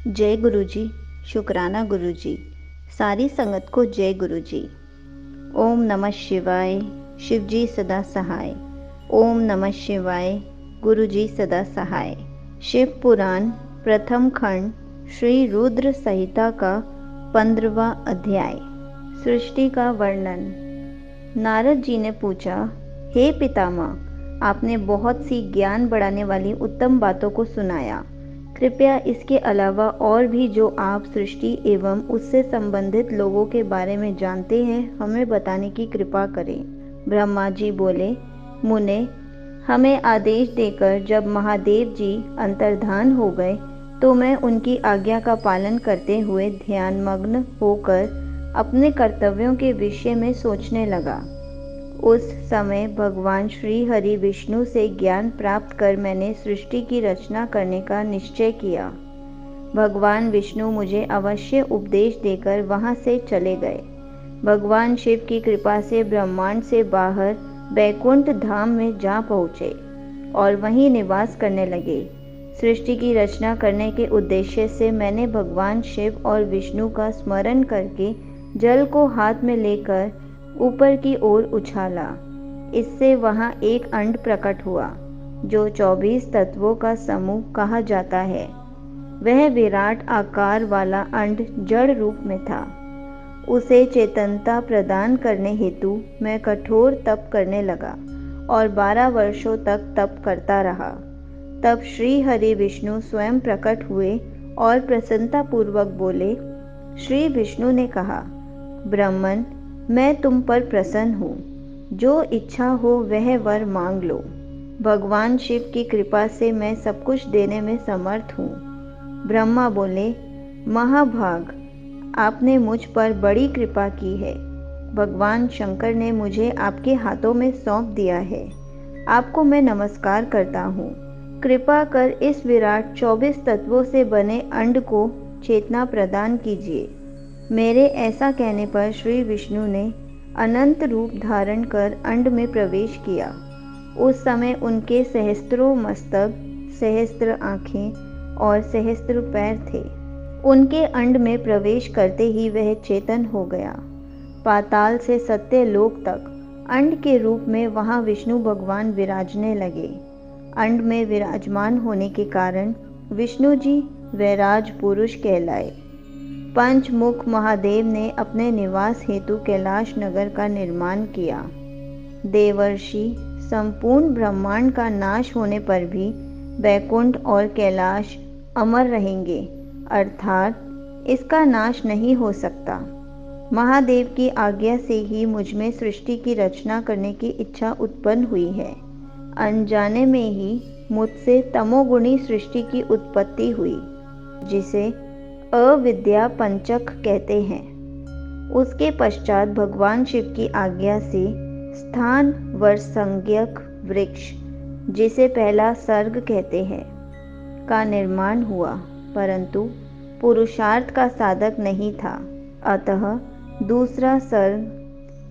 जय गुरु जी। शुक्राना गुरु जी। सारी संगत को जय गुरु जी। ओम नमः शिवाय। शिव जी सदा सहाय। ओम नमः शिवाय। गुरु जी सदा सहाय। शिव पुराण प्रथम खंड श्री रुद्र संहिता का 15वां अध्याय। सृष्टि का वर्णन। नारद जी ने पूछा, हे पितामह, आपने बहुत सी ज्ञान बढ़ाने वाली उत्तम बातों को सुनाया। कृपया इसके अलावा और भी जो आप सृष्टि एवं उससे संबंधित लोगों के बारे में जानते हैं हमें बताने की कृपा करें। ब्रह्मा जी बोले, मुने, हमें आदेश देकर जब महादेव जी अंतर्धान हो गए तो मैं उनकी आज्ञा का पालन करते हुए ध्यानमग्न होकर अपने कर्तव्यों के विषय में सोचने लगा। उस समय भगवान श्री हरि विष्णु से ज्ञान प्राप्त कर मैंने सृष्टि की रचना करने का निश्चय किया। भगवान विष्णु मुझे अवश्य उपदेश देकर वहां से चले गए। भगवान शिव की कृपा से ब्रह्मांड से बाहर बैकुंठ धाम में जा पहुँचे और वहीं निवास करने लगे। सृष्टि की रचना करने के उद्देश्य से मैंने भगवान शिव और विष्णु का स्मरण करके जल को हाथ में लेकर ऊपर की ओर उछाला। इससे वहां एक अंड प्रकट हुआ जो 24 तत्वों का समूह कहा जाता है। वह विराट आकार वाला अंड जड़ रूप में था। उसे चेतनता प्रदान करने हेतु मैं कठोर तप करने लगा और 12 वर्षों तक तप करता रहा। तब श्री हरि विष्णु स्वयं प्रकट हुए और प्रसन्नता पूर्वक बोले। श्री विष्णु ने कहा, ब्राह्मण, मैं तुम पर प्रसन्न हूँ। जो इच्छा हो वह वर मांग लो। भगवान शिव की कृपा से मैं सब कुछ देने में समर्थ हूँ। ब्रह्मा बोले, महाभाग, आपने मुझ पर बड़ी कृपा की है। भगवान शंकर ने मुझे आपके हाथों में सौंप दिया है। आपको मैं नमस्कार करता हूँ। कृपा कर इस विराट 24 तत्वों से बने अंड को चेतना प्रदान कीजिए। मेरे ऐसा कहने पर श्री विष्णु ने अनंत रूप धारण कर अंड में प्रवेश किया। उस समय उनके सहस्त्रों मस्तक, सहस्त्र आँखें और सहस्त्र पैर थे। उनके अंड में प्रवेश करते ही वह चेतन हो गया। पाताल से सत्य लोक तक अंड के रूप में वहां विष्णु भगवान विराजने लगे। अंड में विराजमान होने के कारण विष्णु जी वैराज पुरुष कहलाए। पंचमुख महादेव ने अपने निवास हेतु कैलाश नगर का निर्माण किया। देवर्षि संपूर्ण ब्रह्मांड का नाश होने पर भी बैकुंठ और कैलाश अमर रहेंगे, अर्थात इसका नाश नहीं हो सकता। महादेव की आज्ञा से ही मुझ में सृष्टि की रचना करने की इच्छा उत्पन्न हुई है। अनजाने में ही मुझसे तमोगुणी सृष्टि की उत्पत्ति हुई, जिसे अविद्या पंचक कहते हैं। उसके पश्चात भगवान शिव की आज्ञा से स्थान वर्षसंज्ञक वृक्ष, जिसे पहला सर्ग कहते हैं, का निर्माण हुआ, परंतु पुरुषार्थ का साधक नहीं था। अतः दूसरा सर्ग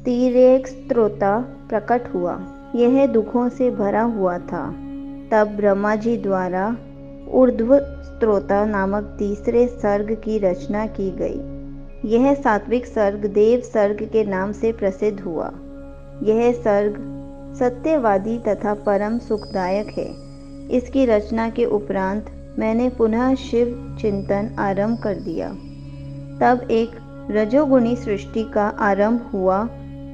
तिर्यक स्त्रोता प्रकट हुआ। यह दुखों से भरा हुआ था। तब ब्रह्मा जी द्वारा ऊर्ध्व स्त्रोता नामक तीसरे सर्ग की रचना की गई। यह सात्विक सर्ग देव सर्ग के नाम से प्रसिद्ध हुआ। यह सर्ग सत्यवादी तथा परम सुखदायक है। इसकी रचना के उपरांत मैंने पुनः शिव चिंतन आरंभ कर दिया। तब एक रजोगुणी सृष्टि का आरंभ हुआ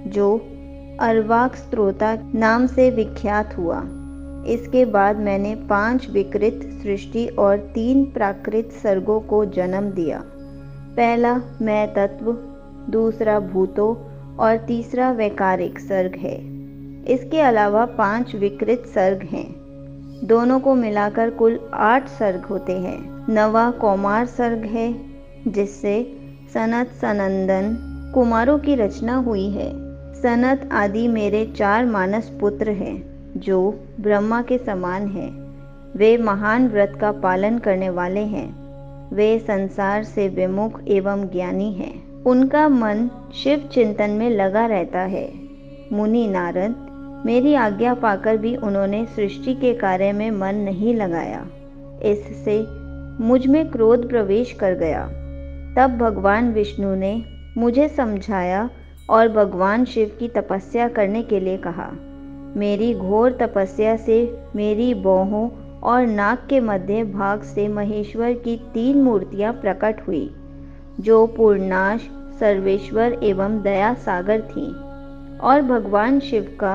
जो अर्वाक स्त्रोता नाम से विख्यात हुआ। इसके बाद मैंने 5 विकृत सृष्टि और 3 प्राकृत सर्गों को जन्म दिया। पहला मैं तत्व, दूसरा भूतों और तीसरा वैकारिक सर्ग है। इसके अलावा 5 विकृत सर्ग हैं। दोनों को मिलाकर कुल 8 सर्ग होते हैं। नवा कौमार सर्ग है, जिससे सनत सनंदन कुमारों की रचना हुई है। सनत आदि मेरे 4 मानस पुत्र हैं जो ब्रह्मा के समान हैं। वे महान व्रत का पालन करने वाले हैं। वे संसार से विमुख एवं ज्ञानी हैं। उनका मन शिव चिंतन में लगा रहता है। मुनि नारद, मेरी आज्ञा पाकर भी उन्होंने सृष्टि के कार्य में मन नहीं लगाया। इससे मुझ में क्रोध प्रवेश कर गया। तब भगवान विष्णु ने मुझे समझाया और भगवान शिव की तपस्या करने के लिए कहा। मेरी घोर तपस्या से मेरी बाहों और नाक के मध्य भाग से महेश्वर की 3 मूर्तियां प्रकट हुई, जो पूर्णाश, सर्वेश्वर एवं दया सागर थीं, और भगवान शिव का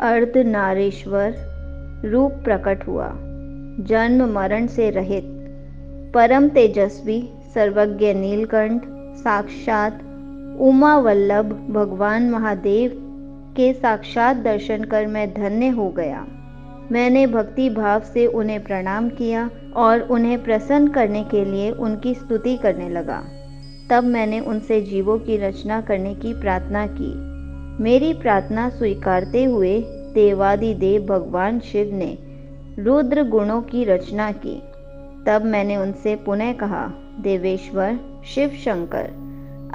अर्धनारीश्वर रूप प्रकट हुआ। जन्म मरण से रहित, परम तेजस्वी, सर्वज्ञ नीलकंठ, साक्षात उमा वल्लभ भगवान महादेव के साक्षात दर्शन कर मैं धन्य हो गया। मैंने भक्ति भाव से उन्हें प्रणाम किया और उन्हें प्रसन्न करने के लिए उनकी स्तुति करने लगा। तब मैंने उनसे जीवों की रचना करने की प्रार्थना की। मेरी प्रार्थना स्वीकारते हुए देवादिदेव भगवान शिव ने रुद्र गुणों की रचना की। तब मैंने उनसे पुनः कहा, देवेश्वर शिव शंकर,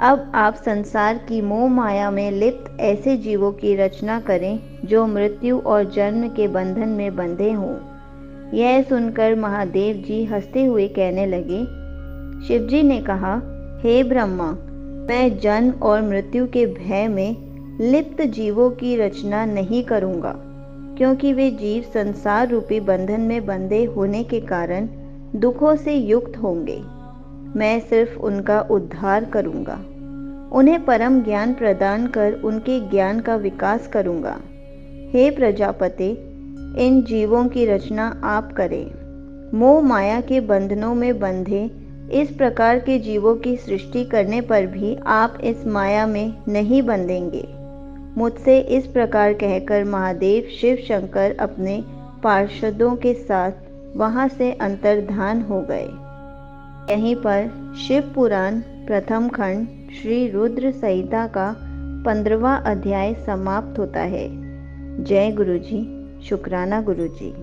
अब आप संसार की मोह माया में लिप्त ऐसे जीवों की रचना करें जो मृत्यु और जन्म के बंधन में बंधे हों। यह सुनकर महादेव जी हंसते हुए कहने लगे। शिवजी ने कहा, हे ब्रह्मा, मैं जन्म और मृत्यु के भय में लिप्त जीवों की रचना नहीं करूँगा, क्योंकि वे जीव संसार रूपी बंधन में बंधे होने के कारण दुखों से युक्त होंगे। मैं सिर्फ उनका उद्धार करूँगा, उन्हें परम ज्ञान प्रदान कर उनके ज्ञान का विकास करूँगा। हे प्रजापति, इन जीवों की रचना आप करें। मोह माया के बंधनों में बंधे इस प्रकार के जीवों की सृष्टि करने पर भी आप इस माया में नहीं बंधेंगे। मुझसे इस प्रकार कहकर महादेव शिव शंकर अपने पार्षदों के साथ वहां से अंतर्धान हो गए। यहीं पर शिव पुराण प्रथम खंड श्री रुद्र संहिता का 15वां अध्याय समाप्त होता है। जय गुरु जी। शुक्राना गुरु जी।